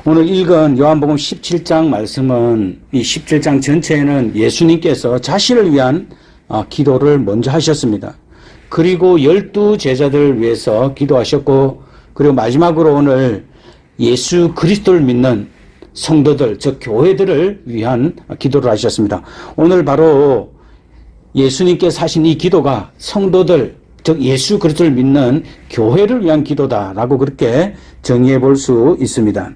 오늘 읽은 요한복음 17장 말씀은 이 17장 전체에는 예수님께서 자신을 위한 기도를 먼저 하셨습니다. 그리고 12 제자들을 위해서 기도하셨고, 그리고 마지막으로 오늘 예수 그리스도를 믿는 성도들, 즉 교회들을 위한 기도를 하셨습니다. 오늘 바로 예수님께서 하신 이 기도가 성도들, 즉 예수 그리스도를 믿는 교회를 위한 기도다라고 그렇게 정의해 볼 수 있습니다.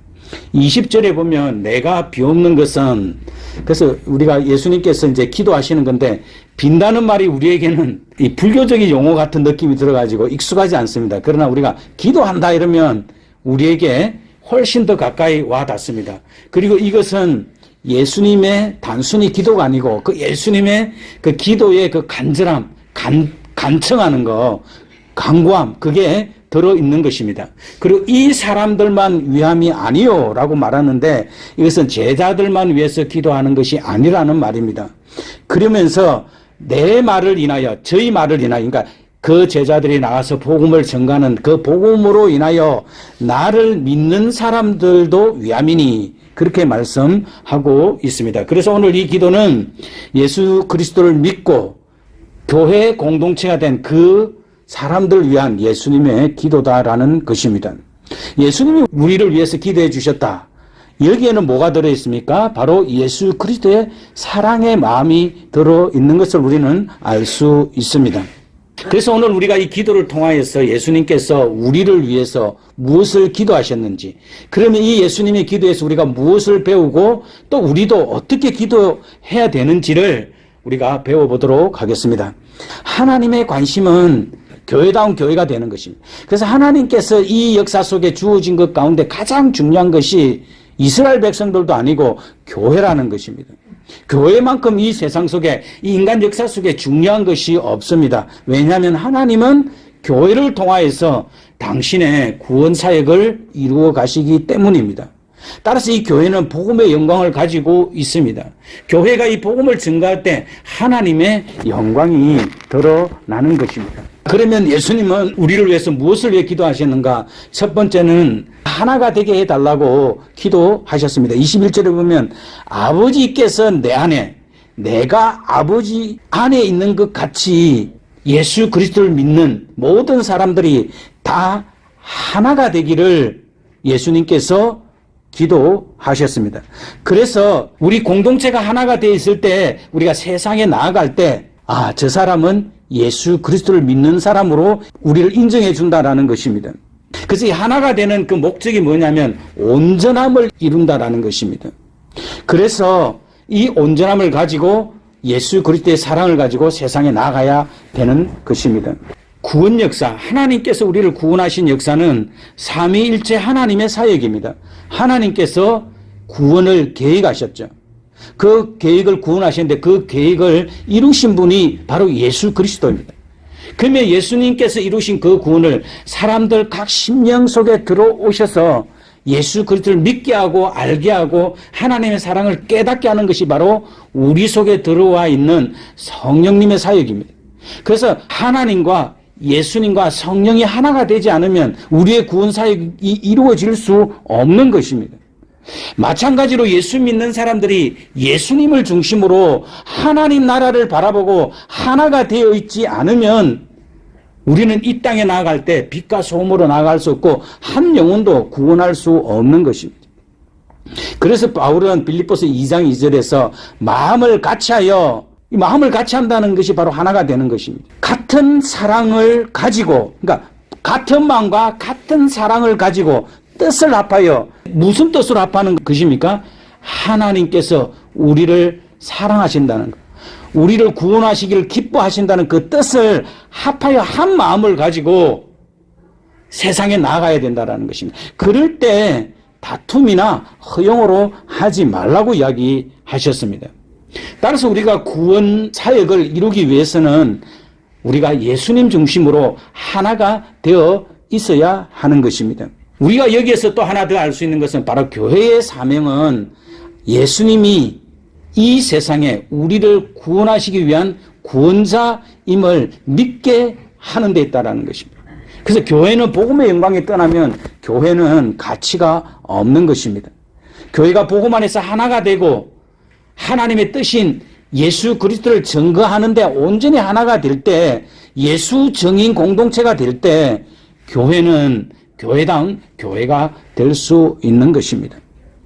20절에 보면 내가 비옵는 것은, 그래서 우리가 예수님께서 이제 기도하시는 건데, 빈다는 말이 우리에게는 이 불교적인 용어 같은 느낌이 들어가지고 익숙하지 않습니다. 그러나 우리가 기도한다 이러면 우리에게 훨씬 더 가까이 와 닿습니다. 그리고 이것은 예수님의 단순히 기도가 아니고 그 예수님의 그 기도의 그 간절함, 간청하는 거, 간구함, 그게 들어있는 것입니다. 그리고 이 사람들만 위함이 아니요 라고 말하는데, 이것은 제자들만 위해서 기도하는 것이 아니라는 말입니다. 그러면서 내 말을 인하여, 저희 말을 인하여, 그러니까 그 제자들이 나가서 복음을 전가하는 그 복음으로 인하여 나를 믿는 사람들도 위함이니, 그렇게 말씀하고 있습니다. 그래서 오늘 이 기도는 예수 그리스도를 믿고 교회 공동체가 된 그 사람들을 위한 예수님의 기도다라는 것입니다. 예수님이 우리를 위해서 기도해 주셨다. 여기에는 뭐가 들어있습니까? 바로 예수 그리스도의 사랑의 마음이 들어있는 것을 우리는 알 수 있습니다. 그래서 오늘 우리가 이 기도를 통하여서 예수님께서 우리를 위해서 무엇을 기도하셨는지, 그러면 이 예수님의 기도에서 우리가 무엇을 배우고 또 우리도 어떻게 기도해야 되는지를 우리가 배워보도록 하겠습니다. 하나님의 관심은 교회다운 교회가 되는 것입니다. 그래서 하나님께서 이 역사 속에 주어진 것 가운데 가장 중요한 것이 이스라엘 백성들도 아니고 교회라는 것입니다. 교회만큼 이 세상 속에, 이 인간 역사 속에 중요한 것이 없습니다. 왜냐하면 하나님은 교회를 통하여서 당신의 구원 사역을 이루어 가시기 때문입니다. 따라서 이 교회는 복음의 영광을 가지고 있습니다. 교회가 이 복음을 증거할 때 하나님의 영광이 드러나는 것입니다. 그러면 예수님은 우리를 위해서 무엇을 위해 기도하셨는가? 첫 번째는 하나가 되게 해달라고 기도하셨습니다. 21절에 보면 아버지께서 내 안에, 내가 아버지 안에 있는 것 같이 예수 그리스도를 믿는 모든 사람들이 다 하나가 되기를 예수님께서 기도하셨습니다. 그래서 우리 공동체가 하나가 되어 있을 때, 우리가 세상에 나아갈 때, 저 사람은 예수 그리스도를 믿는 사람으로 우리를 인정해 준다라는 것입니다. 그래서 이 하나가 되는 그 목적이 뭐냐면 온전함을 이룬다라는 것입니다. 그래서 이 온전함을 가지고 예수 그리스도의 사랑을 가지고 세상에 나가야 되는 것입니다. 구원 역사, 하나님께서 우리를 구원하신 역사는 삼위일체 하나님의 사역입니다. 하나님께서 구원을 계획하셨죠. 그 계획을 구원하셨는데 그 계획을 이루신 분이 바로 예수 그리스도입니다. 그러면 예수님께서 이루신 그 구원을 사람들 각 심령 속에 들어오셔서 예수 그리스도를 믿게 하고 알게 하고 하나님의 사랑을 깨닫게 하는 것이 바로 우리 속에 들어와 있는 성령님의 사역입니다. 그래서 하나님과 예수님과 성령이 하나가 되지 않으면 우리의 구원 사역이 이루어질 수 없는 것입니다. 마찬가지로 예수 믿는 사람들이 예수님을 중심으로 하나님 나라를 바라보고 하나가 되어 있지 않으면 우리는 이 땅에 나아갈 때 빛과 소금으로 나아갈 수 없고 한 영혼도 구원할 수 없는 것입니다. 그래서 바울은 빌립보서 2장 2절에서 마음을 같이하여, 이 마음을 같이 한다는 것이 바로 하나가 되는 것입니다. 같은 사랑을 가지고, 그러니까 같은 마음과 같은 사랑을 가지고 뜻을 합하여, 무슨 뜻으로 합하는 것입니까? 하나님께서 우리를 사랑하신다는 것, 우리를 구원하시기를 기뻐하신다는 그 뜻을 합하여 한 마음을 가지고 세상에 나가야 된다는 것입니다. 그럴 때 다툼이나 허용으로 하지 말라고 이야기하셨습니다. 따라서 우리가 구원 사역을 이루기 위해서는 우리가 예수님 중심으로 하나가 되어 있어야 하는 것입니다. 우리가 여기에서 또 하나 더 알 수 있는 것은 바로 교회의 사명은 예수님이 이 세상에 우리를 구원하시기 위한 구원자임을 믿게 하는 데 있다는 것입니다. 그래서 교회는 복음의 영광이 떠나면 교회는 가치가 없는 것입니다. 교회가 복음 안에서 하나가 되고 하나님의 뜻인 예수 그리스도를 증거하는데 온전히 하나가 될 때, 예수 증인 공동체가 될 때 교회는 교회다운 교회가 될 수 있는 것입니다.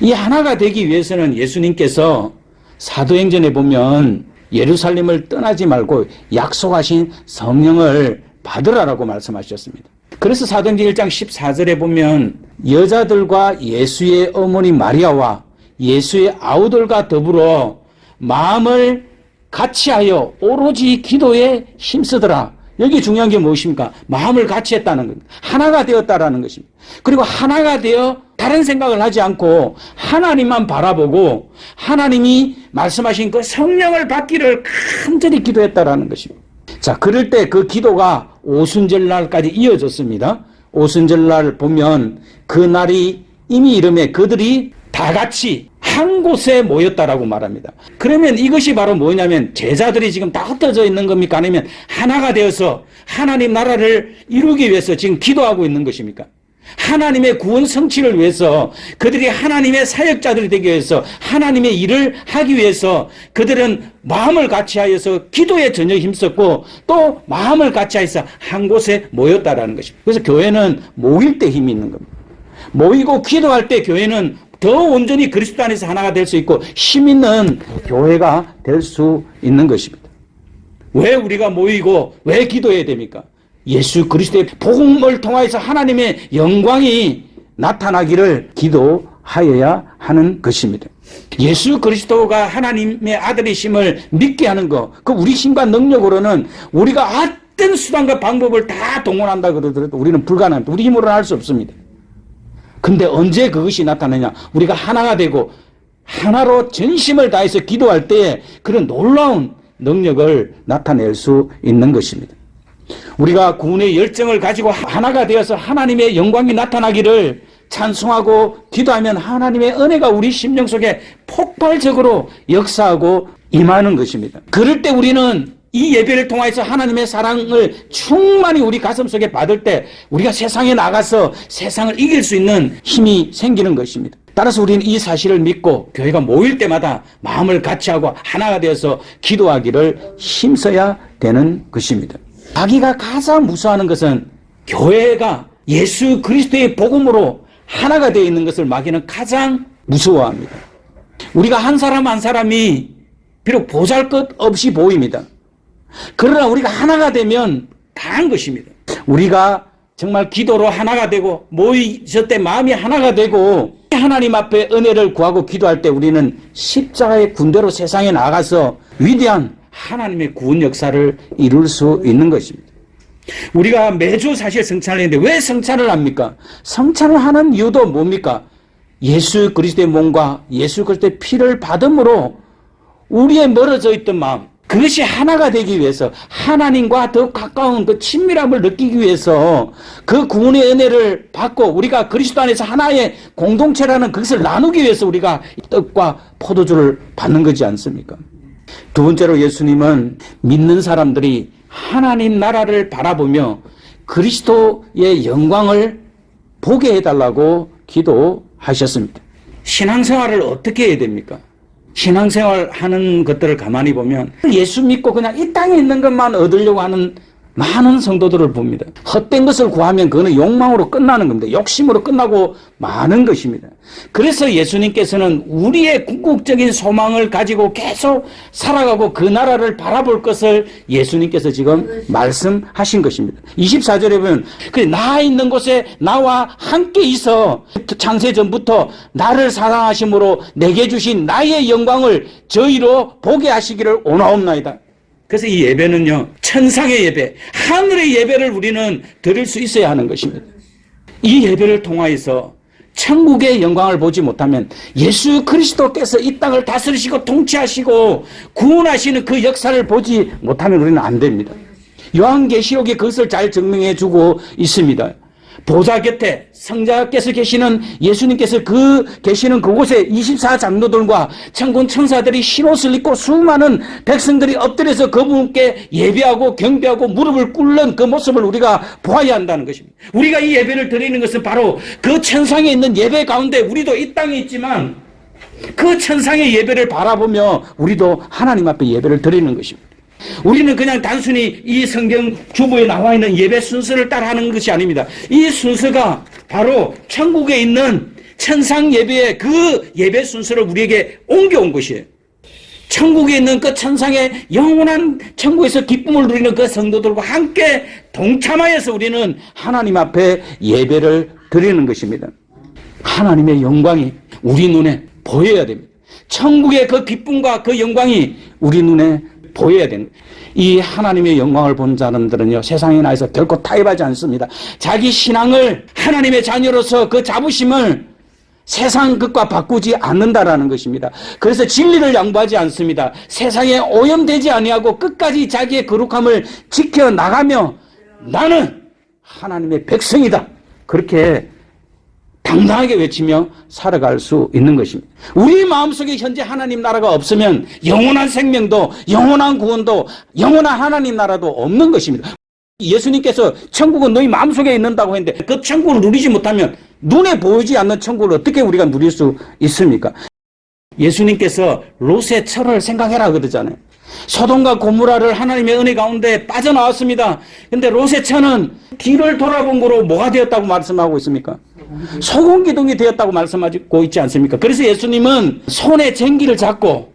이 하나가 되기 위해서는 예수님께서 사도행전에 보면 예루살렘을 떠나지 말고 약속하신 성령을 받으라라고 말씀하셨습니다. 그래서 사도행전 1장 14절에 보면 여자들과 예수의 어머니 마리아와 예수의 아우들과 더불어 마음을 같이하여 오로지 기도에 힘쓰더라. 여기 중요한 게 무엇입니까? 마음을 같이 했다는 겁니다. 하나가 되었다라는 것입니다. 그리고 하나가 되어 다른 생각을 하지 않고 하나님만 바라보고 하나님이 말씀하신 그 성령을 받기를 간절히 기도했다라는 것입니다. 자, 그럴 때 그 기도가 오순절날까지 이어졌습니다. 오순절날 보면 그 날이 이미 이름에 그들이 다 같이 한 곳에 모였다라고 말합니다. 그러면 이것이 바로 뭐냐면 제자들이 지금 다 흩어져 있는 겁니까? 아니면 하나가 되어서 하나님 나라를 이루기 위해서 지금 기도하고 있는 것입니까? 하나님의 구원 성취를 위해서 그들이 하나님의 사역자들이 되기 위해서 하나님의 일을 하기 위해서 그들은 마음을 같이하여서 기도에 전혀 힘썼고 또 마음을 같이하여서 한 곳에 모였다라는 것입니다. 그래서 교회는 모일 때 힘이 있는 겁니다. 모이고 기도할 때 교회는 더 온전히 그리스도 안에서 하나가 될 수 있고 힘 있는 교회가 될 수 있는 것입니다. 왜 우리가 모이고 왜 기도해야 됩니까? 예수 그리스도의 복음을 통하여서 하나님의 영광이 나타나기를 기도하여야 하는 것입니다. 예수 그리스도가 하나님의 아들이심을 믿게 하는 것, 그 우리 힘과 능력으로는 우리가 어떤 수단과 방법을 다 동원한다 그러더라도 우리는 불가능합니다. 우리 힘으로는 할 수 없습니다. 근데 언제 그것이 나타나냐? 우리가 하나가 되고 하나로 전심을 다해서 기도할 때에 그런 놀라운 능력을 나타낼 수 있는 것입니다. 우리가 구원의 열정을 가지고 하나가 되어서 하나님의 영광이 나타나기를 찬송하고 기도하면 하나님의 은혜가 우리 심령 속에 폭발적으로 역사하고 임하는 것입니다. 그럴 때 우리는 이 예배를 통해서 하나님의 사랑을 충만히 우리 가슴 속에 받을 때 우리가 세상에 나가서 세상을 이길 수 있는 힘이 생기는 것입니다. 따라서 우리는 이 사실을 믿고 교회가 모일 때마다 마음을 같이하고 하나가 되어서 기도하기를 힘써야 되는 것입니다. 자기가 가장 무서워하는 것은 교회가 예수 그리스도의 복음으로 하나가 되어 있는 것을 마귀는 가장 무서워합니다. 우리가 한 사람 한 사람이 비록 보잘것없이 보입니다. 그러나 우리가 하나가 되면 다한 것입니다. 우리가 정말 기도로 하나가 되고 모이실 때 마음이 하나가 되고 하나님 앞에 은혜를 구하고 기도할 때 우리는 십자가의 군대로 세상에 나가서 위대한 하나님의 구원 역사를 이룰 수 있는 것입니다. 우리가 매주 사실 성찬을 했는데 왜 성찬을 합니까? 성찬을 하는 이유도 뭡니까? 예수 그리스도의 몸과 예수 그리스도의 피를 받음으로 우리의 멀어져 있던 마음, 그것이 하나가 되기 위해서 하나님과 더 가까운 그 친밀함을 느끼기 위해서 그 구원의 은혜를 받고 우리가 그리스도 안에서 하나의 공동체라는 그것을 나누기 위해서 우리가 떡과 포도주를 받는 거지 않습니까? 두 번째로 예수님은 믿는 사람들이 하나님 나라를 바라보며 그리스도의 영광을 보게 해달라고 기도하셨습니다. 신앙생활을 어떻게 해야 됩니까? 신앙생활 하는 것들을 가만히 보면 예수 믿고 그냥 이 땅에 있는 것만 얻으려고 하는 많은 성도들을 봅니다. 헛된 것을 구하면 그거는 욕망으로 끝나는 겁니다. 욕심으로 끝나고 마는 것입니다. 그래서 예수님께서는 우리의 궁극적인 소망을 가지고 계속 살아가고 그 나라를 바라볼 것을 예수님께서 지금 말씀하신 것입니다. 24절에 보면 나 있는 곳에 나와 함께 있어 창세전부터 나를 사랑하심으로 내게 주신 나의 영광을 저희로 보게 하시기를 원하옵나이다. 그래서 이 예배는요, 천상의 예배, 하늘의 예배를 우리는 드릴 수 있어야 하는 것입니다. 이 예배를 통하여서 천국의 영광을 보지 못하면 예수 그리스도께서 이 땅을 다스리시고 통치하시고 구원하시는 그 역사를 보지 못하면 우리는 안 됩니다. 요한계시록이 그것을 잘 증명해 주고 있습니다. 보좌 곁에 성자께서 계시는 예수님께서 계시는 그곳에 24장로들과 천군 천사들이 흰옷을 입고 수많은 백성들이 엎드려서 그분께 예배하고 경배하고 무릎을 꿇는 그 모습을 우리가 보아야 한다는 것입니다. 우리가 이 예배를 드리는 것은 바로 그 천상에 있는 예배 가운데 우리도 이 땅에 있지만 그 천상의 예배를 바라보며 우리도 하나님 앞에 예배를 드리는 것입니다. 우리는 그냥 단순히 이 성경 주보에 나와 있는 예배 순서를 따라하는 것이 아닙니다. 이 순서가 바로 천국에 있는 천상 예배의 그 예배 순서를 우리에게 옮겨온 것이에요. 천국에 있는 그 천상의 영원한 천국에서 기쁨을 누리는 그 성도들과 함께 동참하여서 우리는 하나님 앞에 예배를 드리는 것입니다. 하나님의 영광이 우리 눈에 보여야 됩니다. 천국의 그 기쁨과 그 영광이 우리 눈에 보여야 됩니다. 이 하나님의 영광을 본 사람들은요, 세상에 나와서 결코 타협하지 않습니다. 자기 신앙을 하나님의 자녀로서 그 자부심을 세상 것과 바꾸지 않는다라는 것입니다. 그래서 진리를 양보하지 않습니다. 세상에 오염되지 아니하고 끝까지 자기의 거룩함을 지켜나가며 나는 하나님의 백성이다, 그렇게 당당하게 외치며 살아갈 수 있는 것입니다. 우리 마음속에 현재 하나님 나라가 없으면 영원한 생명도, 영원한 구원도, 영원한 하나님 나라도 없는 것입니다. 예수님께서 천국은 너희 마음속에 있는다고 했는데 그 천국을 누리지 못하면 눈에 보이지 않는 천국을 어떻게 우리가 누릴 수 있습니까? 예수님께서 롯의 철을 생각해라 그러잖아요. 소돔과 고모라를 하나님의 은혜 가운데 빠져나왔습니다. 근데 롯의 처는 뒤를 돌아본 거로 뭐가 되었다고 말씀하고 있습니까? 소금기둥이 되었다고 말씀하고 있지 않습니까? 그래서 예수님은 손에 쟁기를 잡고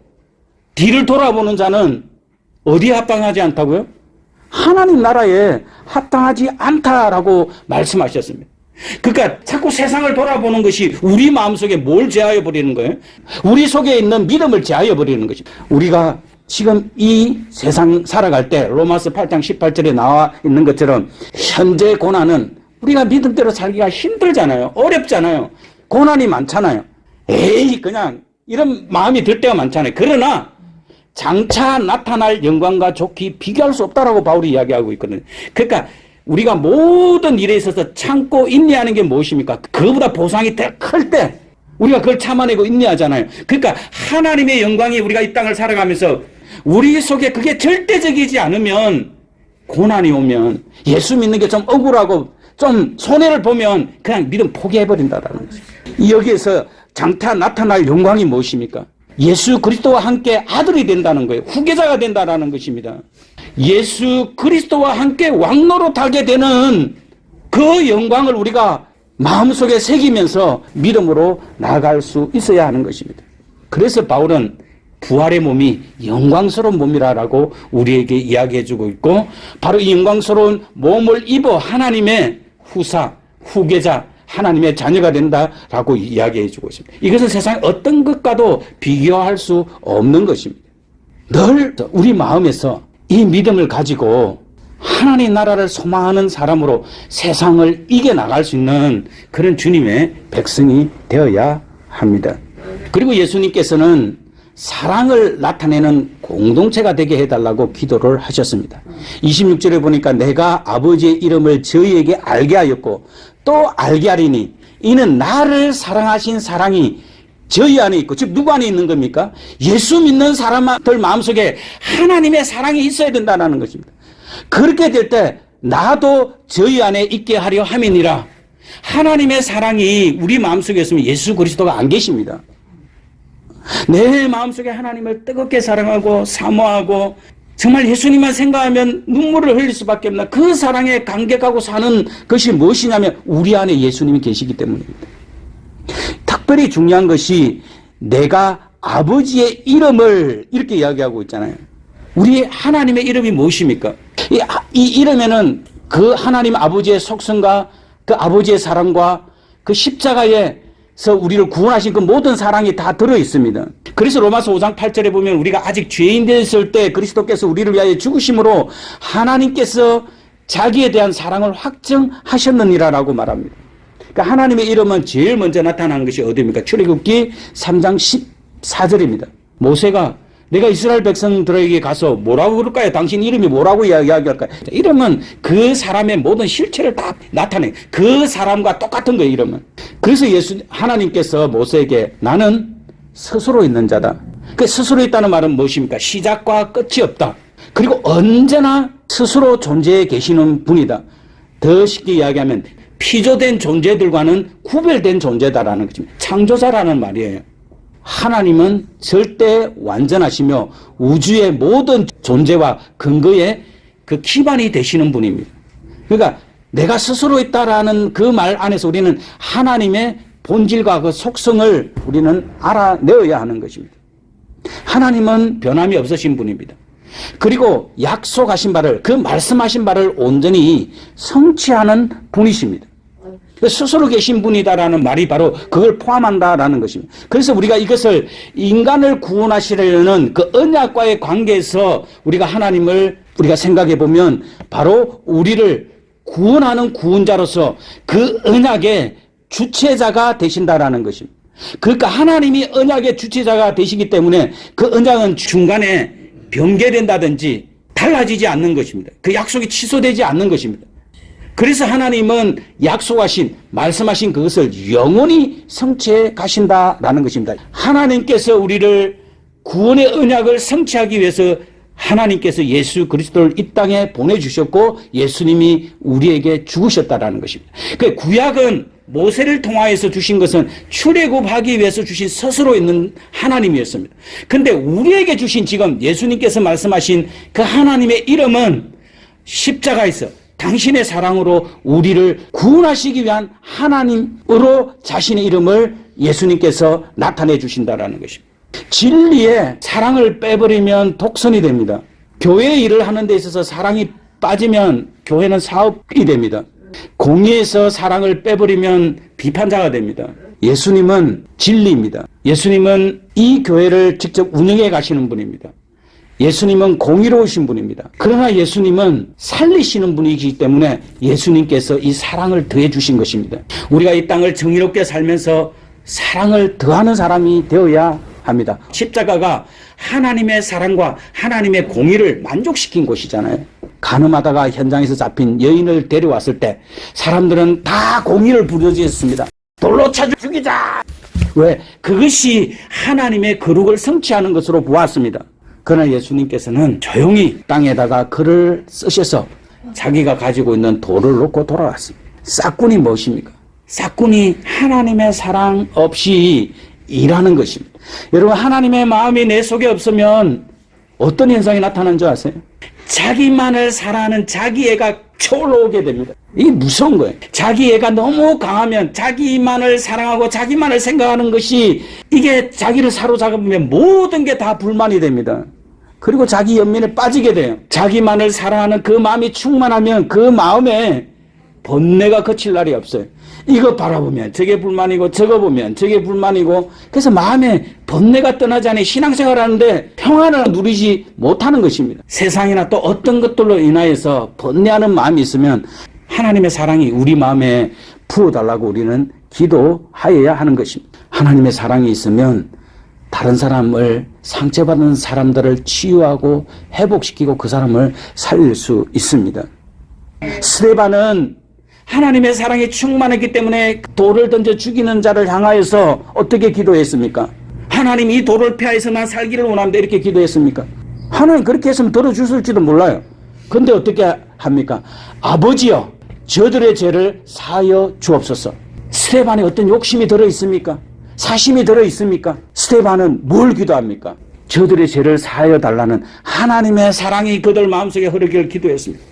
뒤를 돌아보는 자는 어디에 합당하지 않다고요? 하나님 나라에 합당하지 않다라고 말씀하셨습니다. 그러니까 자꾸 세상을 돌아보는 것이 우리 마음속에 뭘 제하여 버리는 거예요? 우리 속에 있는 믿음을 제하여 버리는 것입니다. 우리가 지금 이 세상 살아갈 때 로마서 8장 18절에 나와 있는 것처럼 현재 고난은 우리가 믿음대로 살기가 힘들잖아요. 어렵잖아요. 고난이 많잖아요. 에이 그냥 이런 마음이 들 때가 많잖아요. 그러나 장차 나타날 영광과 좋기 비교할 수 없다라고 바울이 이야기하고 있거든요. 그러니까 우리가 모든 일에 있어서 참고 인내하는 게 무엇입니까? 그거보다 보상이 더 클 때 우리가 그걸 참아내고 인내하잖아요. 그러니까 하나님의 영광이 우리가 이 땅을 살아가면서 우리 속에 그게 절대적이지 않으면 고난이 오면 예수 믿는 게 좀 억울하고 좀 손해를 보면 그냥 믿음 포기해버린다라는 거죠. 여기에서 장차 나타날 영광이 무엇입니까? 예수 그리스도와 함께 아들이 된다는 거예요. 후계자가 된다는 것입니다. 예수 그리스도와 함께 왕노릇하게 되는 그 영광을 우리가 마음속에 새기면서 믿음으로 나아갈 수 있어야 하는 것입니다. 그래서 바울은 부활의 몸이 영광스러운 몸이라고 우리에게 이야기해주고 있고, 바로 이 영광스러운 몸을 입어 하나님의 후사, 후계자, 하나님의 자녀가 된다라고 이야기해주고 있습니다. 이것은 세상의 어떤 것과도 비교할 수 없는 것입니다. 늘 우리 마음에서 이 믿음을 가지고 하나님 나라를 소망하는 사람으로 세상을 이겨나갈 수 있는 그런 주님의 백성이 되어야 합니다. 그리고 예수님께서는 사랑을 나타내는 공동체가 되게 해달라고 기도를 하셨습니다. 26절에 보니까 내가 아버지의 이름을 저희에게 알게 하였고 또 알게 하리니 이는 나를 사랑하신 사랑이 저희 안에 있고, 즉 누구 안에 있는 겁니까? 예수 믿는 사람들 마음속에 하나님의 사랑이 있어야 된다는 것입니다. 그렇게 될 때 나도 저희 안에 있게 하려 함이니라. 하나님의 사랑이 우리 마음속에 있으면 예수 그리스도가 안 계십니다. 내 마음속에 하나님을 뜨겁게 사랑하고 사모하고 정말 예수님만 생각하면 눈물을 흘릴 수밖에 없나. 그 사랑에 감격하고 사는 것이 무엇이냐면 우리 안에 예수님이 계시기 때문입니다. 특별히 중요한 것이 내가 아버지의 이름을 이렇게 이야기하고 있잖아요. 우리 하나님의 이름이 무엇입니까? 이 이름에는 그 하나님 아버지의 속성과 그 아버지의 사랑과 그 십자가에서 우리를 구원하신 그 모든 사랑이 다 들어있습니다. 그래서 로마서 5장 8절에 보면 우리가 아직 죄인 되었을 때 그리스도께서 우리를 위하여 죽으심으로 하나님께서 자기에 대한 사랑을 확증하셨느니라라고 말합니다. 그러니까 하나님의 이름은 제일 먼저 나타난 것이 어디입니까? 출애굽기 3장 14절입니다. 모세가 내가 이스라엘 백성들에게 가서 뭐라고 그럴까요? 당신 이름이 뭐라고 이야기할까요? 이름은 그 사람의 모든 실체를 다 나타내. 그 사람과 똑같은 거예요, 이름은. 그래서 하나님께서 모세에게 나는 스스로 있는 자다. 그 스스로 있다는 말은 무엇입니까? 시작과 끝이 없다. 그리고 언제나 스스로 존재해 계시는 분이다. 더 쉽게 이야기하면 피조된 존재들과는 구별된 존재다라는 거죠. 창조자라는 말이에요. 하나님은 절대 완전하시며 우주의 모든 존재와 근거의 그 기반이 되시는 분입니다. 그러니까 내가 스스로 있다라는 그 말 안에서 우리는 하나님의 본질과 그 속성을 우리는 알아내어야 하는 것입니다. 하나님은 변함이 없으신 분입니다. 그리고 약속하신 바를, 그 말씀하신 바를 온전히 성취하는 분이십니다. 스스로 계신 분이다라는 말이 바로 그걸 포함한다라는 것입니다. 그래서 우리가 이것을 인간을 구원하시려는 그 언약과의 관계에서 우리가 하나님을 우리가 생각해 보면 바로 우리를 구원하는 구원자로서 그 언약의 주체자가 되신다라는 것입니다. 그러니까 하나님이 언약의 주체자가 되시기 때문에 그 언약은 중간에 변개된다든지 달라지지 않는 것입니다. 그 약속이 취소되지 않는 것입니다. 그래서 하나님은 약속하신, 말씀하신 그것을 영원히 성취해 가신다라는 것입니다. 하나님께서 우리를 구원의 언약을 성취하기 위해서 하나님께서 예수 그리스도를 이 땅에 보내주셨고 예수님이 우리에게 죽으셨다라는 것입니다. 그 구약은 모세를 통하여서 주신 것은 출애굽하기 위해서 주신 스스로 있는 하나님이었습니다. 근데 우리에게 주신 지금 예수님께서 말씀하신 그 하나님의 이름은 십자가에서 당신의 사랑으로 우리를 구원하시기 위한 하나님으로 자신의 이름을 예수님께서 나타내 주신다라는 것입니다. 진리에 사랑을 빼버리면 독선이 됩니다. 교회 일을 하는 데 있어서 사랑이 빠지면 교회는 사업이 됩니다. 공의에서 사랑을 빼버리면 비판자가 됩니다. 예수님은 진리입니다. 예수님은 이 교회를 직접 운영해 가시는 분입니다. 예수님은 공의로우신 분입니다. 그러나 예수님은 살리시는 분이기 때문에 예수님께서 이 사랑을 더해 주신 것입니다. 우리가 이 땅을 정의롭게 살면서 사랑을 더하는 사람이 되어야 합니다. 십자가가 하나님의 사랑과 하나님의 공의를 만족시킨 곳이잖아요. 간음하다가 현장에서 잡힌 여인을 데려왔을 때 사람들은 다 공의를 부르짖었습니다. 돌로 쳐 죽이자! 왜? 그것이 하나님의 거룩을 성취하는 것으로 보았습니다. 그러나 예수님께서는 조용히 땅에다가 글을 쓰셔서 자기가 가지고 있는 돌을 놓고 돌아왔습니다. 싹군이 무엇입니까? 싹군이 하나님의 사랑 없이 일하는 것입니다. 여러분, 하나님의 마음이 내 속에 없으면 어떤 현상이 나타나는 줄 아세요? 자기만을 사랑하는 자기애가 초올라오게 됩니다. 이게 무서운 거예요. 자기애가 너무 강하면 자기만을 사랑하고 자기만을 생각하는 것이 이게 자기를 사로잡으면 모든 게 다 불만이 됩니다. 그리고 자기 연민에 빠지게 돼요. 자기만을 사랑하는 그 마음이 충만하면 그 마음에 번뇌가 거칠 날이 없어요. 이거 바라보면 저게 불만이고 저거 보면 저게 불만이고, 그래서 마음에 번뇌가 떠나지 않아 신앙생활을 하는데 평안을 누리지 못하는 것입니다. 세상이나 또 어떤 것들로 인하여서 번뇌하는 마음이 있으면 하나님의 사랑이 우리 마음에 부어달라고 우리는 기도하여야 하는 것입니다. 하나님의 사랑이 있으면 다른 사람을 상처받는 사람들을 치유하고 회복시키고 그 사람을 살릴 수 있습니다. 스데반은 하나님의 사랑이 충만했기 때문에 돌을 던져 죽이는 자를 향하여서 어떻게 기도했습니까? 하나님, 이 돌을 피하여서 난 살기를 원합니다, 이렇게 기도했습니까? 하나님 그렇게 했으면 들어주실지도 몰라요. 근데 어떻게 합니까? 아버지여, 저들의 죄를 사하여 주옵소서. 스데반에 어떤 욕심이 들어있습니까? 사심이 들어있습니까? 스데반은 뭘 기도합니까? 저들의 죄를 사하여 달라는 하나님의 사랑이 그들 마음속에 흐르기를 기도했습니다.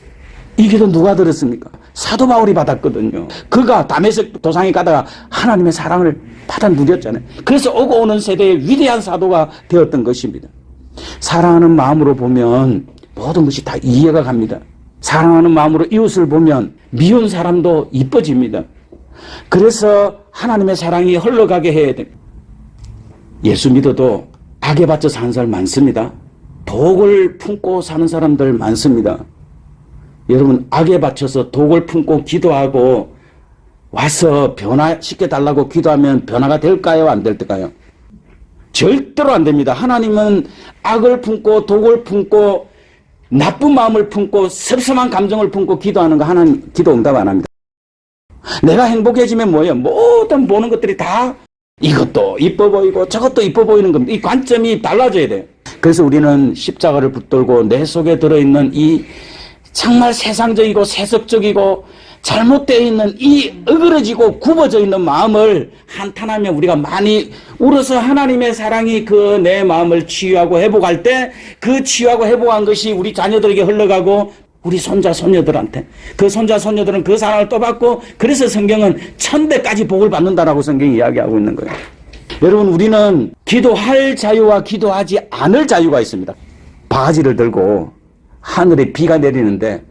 이 기도 누가 들었습니까? 사도 바울이 받았거든요. 그가 다메섹 도상에 가다가 하나님의 사랑을 받아 누렸잖아요. 그래서 오고 오는 세대의 위대한 사도가 되었던 것입니다. 사랑하는 마음으로 보면 모든 것이 다 이해가 갑니다. 사랑하는 마음으로 이웃을 보면 미운 사람도 이뻐집니다. 그래서 하나님의 사랑이 흘러가게 해야 됩니다. 예수 믿어도 악에 받쳐 사는 사람 많습니다. 독을 품고 사는 사람들 많습니다. 여러분, 악에 받쳐서 독을 품고 기도하고 와서 변화시켜달라고 기도하면 변화가 될까요? 안 될까요? 절대로 안 됩니다. 하나님은 악을 품고 독을 품고 나쁜 마음을 품고 섭섭한 감정을 품고 기도하는 거 하나님 기도 응답 안 합니다. 내가 행복해지면 뭐예요? 모든 보는 것들이 다 이것도 이뻐 보이고 저것도 이뻐 보이는 겁니다. 이 관점이 달라져야 돼요. 그래서 우리는 십자가를 붙들고 내 속에 들어있는 이 정말 세상적이고 세속적이고 잘못되어 있는 이 어그러지고 굽어져 있는 마음을 한탄하며 우리가 많이 울어서 하나님의 사랑이 그 내 마음을 치유하고 회복할 때 그 치유하고 회복한 것이 우리 자녀들에게 흘러가고 우리 손자 손녀들한테 그 손자 손녀들은 그 사랑을 또 받고 그래서 성경은 1000배까지 복을 받는다라고 성경이 이야기하고 있는 거예요. 여러분 우리는 기도할 자유와 기도하지 않을 자유가 있습니다. 바가지를 들고 하늘에 비가 내리는데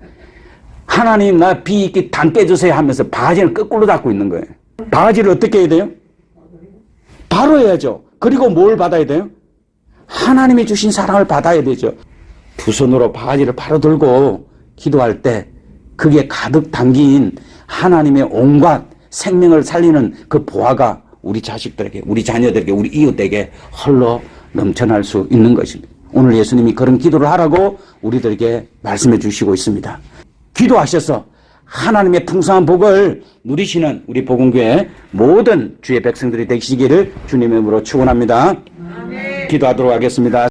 하나님 나 비 있게 담게 주세요 하면서 바가지를 거꾸로 닫고 있는 거예요. 바가지를 어떻게 해야 돼요? 바로 해야죠. 그리고 뭘 받아야 돼요? 하나님이 주신 사랑을 받아야 되죠. 두 손으로 바가지를 바로 들고 기도할 때 그게 가득 담긴 하나님의 온갖 생명을 살리는 그 보화가 우리 자식들에게, 우리 자녀들에게, 우리 이웃에게 흘러 넘쳐날 수 있는 것입니다. 오늘 예수님이 그런 기도를 하라고 우리들에게 말씀해 주시고 있습니다. 기도하셔서 하나님의 풍성한 복을 누리시는 우리 복음교회 모든 주의 백성들이 되시기를 주님의 이름으로 축원합니다. 기도하도록 하겠습니다.